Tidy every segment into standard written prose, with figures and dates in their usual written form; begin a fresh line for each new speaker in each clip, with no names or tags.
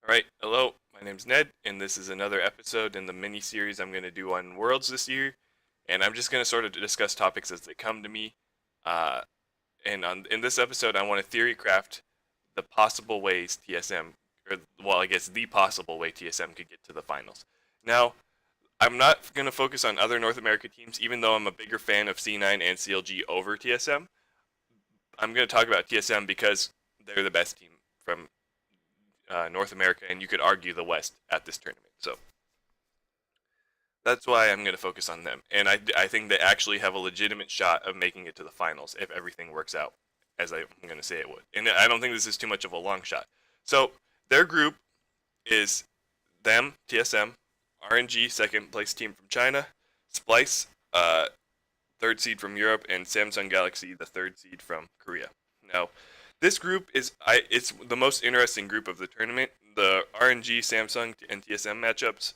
Alright, hello, my name's Ned, and this is another episode in the mini-series I'm going to do on Worlds this year. And I'm just going to sort of discuss topics as they come to me. Uh, in this episode, I want to theory craft the possible ways TSM, or well, I guess the possible way TSM could get to the finals. Now, I'm not going to focus on other North America teams, even though I'm a bigger fan of C9 and CLG over TSM. I'm going to talk about TSM because they're the best team from North America, and you could argue the West at this tournament. So that's why I'm going to focus on them. And I think they actually have a legitimate shot of making it to the finals if everything works out as I'm going to say it would. And I don't think this is too much of a long shot. So their group is them, TSM, RNG, second place team from China, Splice, third seed from Europe, and Samsung Galaxy, the third seed from Korea. Now, this group it's the most interesting group of the tournament. The RNG, Samsung, and TSM matchups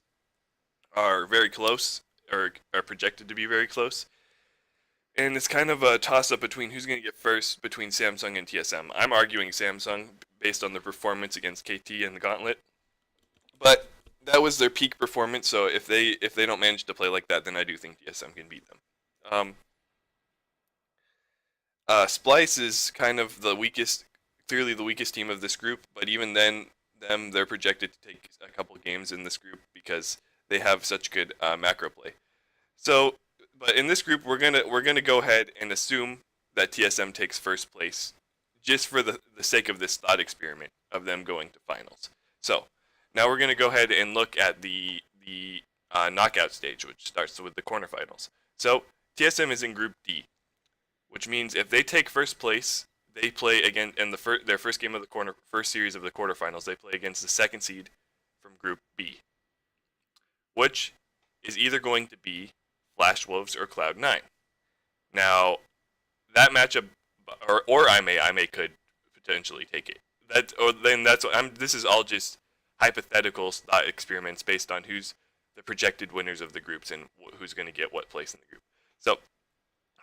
are very close, or are projected to be very close. And it's kind of a toss-up between who's going to get first between Samsung and TSM. I'm arguing Samsung based on their performance against KT in the Gauntlet. But that was their peak performance, so if they don't manage to play like that, then I do think TSM can beat them. Splice is kind of the weakest, clearly the weakest team of this group, but even then, they're projected to take a couple games in this group because they have such good macro play. So, but in this group, we're gonna go ahead and assume that TSM takes first place, just for the sake of this thought experiment of them going to finals. So, now we're gonna go ahead and look at the knockout stage, which starts with the quarterfinals. So, TSM is in Group D, which means if they take first place, they play again in their first game of the first series of the quarterfinals. They play against the second seed from Group B, which is either going to be Flash Wolves or Cloud9. Now, that matchup, or I may could potentially take it. This is all just hypothetical thought experiments based on who's the projected winners of the groups and who's going to get what place in the group. So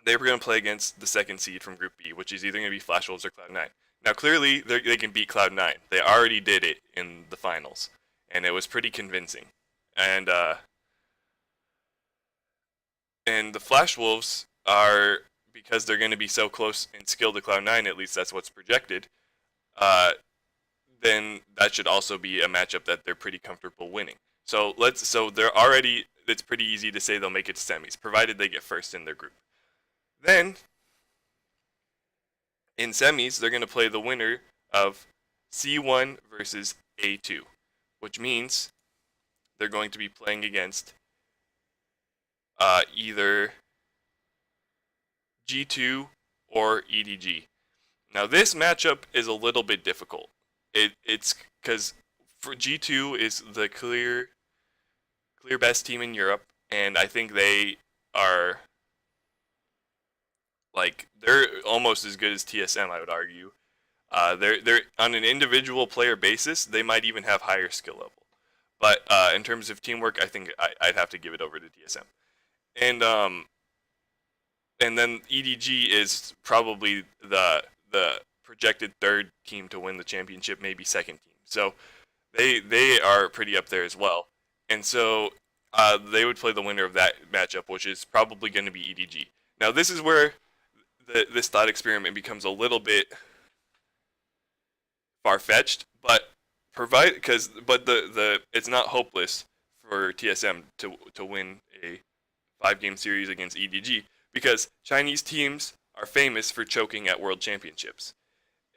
they were going to play against the second seed from Group B, which is either going to be Flash Wolves or Cloud9. Now, clearly, they can beat Cloud9. They already did it in the finals, and it was pretty convincing. And the Flash Wolves are, because they're going to be so close in skill to Cloud9, at least that's what's projected, then that should also be a matchup that they're pretty comfortable winning. So it's pretty easy to say they'll make it to semis, provided they get first in their group. Then, in semis, they're going to play the winner of C1 versus A2, which means they're going to be playing against either G2 or EDG. Now, this matchup is a little bit difficult. It's because for G2 is the clear best team in Europe, and I think they are, like, they're almost as good as TSM, I would argue. They're on an individual player basis, they might even have higher skill level. But in terms of teamwork, I think I'd have to give it over to TSM. And then EDG is probably the projected third team to win the championship, maybe second team. So they are pretty up there as well. And so they would play the winner of that matchup, which is probably going to be EDG. Now, this is where this thought experiment becomes a little bit far-fetched, but it's not hopeless for TSM to win a 5-game series against EDG, because Chinese teams are famous for choking at world championships,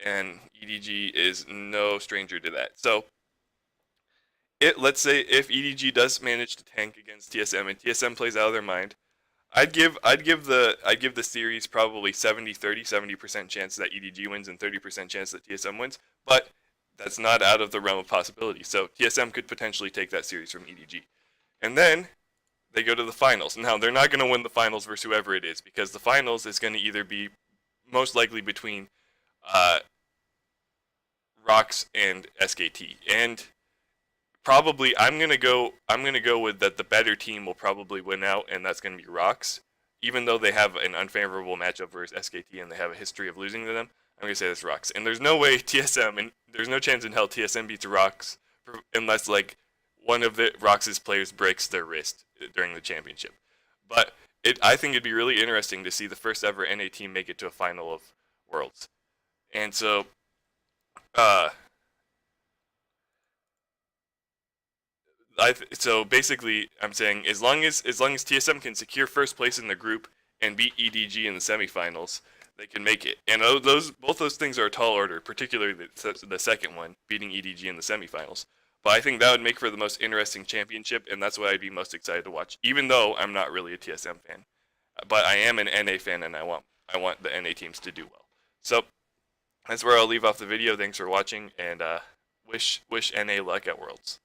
and EDG is no stranger to that. So, let's say if EDG does manage to tank against TSM and TSM plays out of their mind, I'd give the series probably 70-30, 70% chance that EDG wins and 30% chance that TSM wins, but that's not out of the realm of possibility. So TSM could potentially take that series from EDG. And then they go to the finals. Now, they're not going to win the finals versus whoever it is, because the finals is going to either be most likely between Rox and SKT. And probably I'm gonna go with that the better team will probably win out, and that's gonna be Rox. Even though they have an unfavorable matchup versus SKT and they have a history of losing to them, I'm gonna say that's Rox. And there's no way TSM, and there's no chance in hell TSM beats Rox unless like one of the Rox's players breaks their wrist during the championship. But I think it'd be really interesting to see the first ever NA team make it to a final of Worlds. And so, uh, so basically, I'm saying as long as TSM can secure first place in the group and beat EDG in the semifinals, they can make it. And both those things are a tall order, particularly the second one, beating EDG in the semifinals. But I think that would make for the most interesting championship, and that's what I'd be most excited to watch. Even though I'm not really a TSM fan, but I am an NA fan, and I want the NA teams to do well. So that's where I'll leave off the video. Thanks for watching, and wish NA luck at Worlds.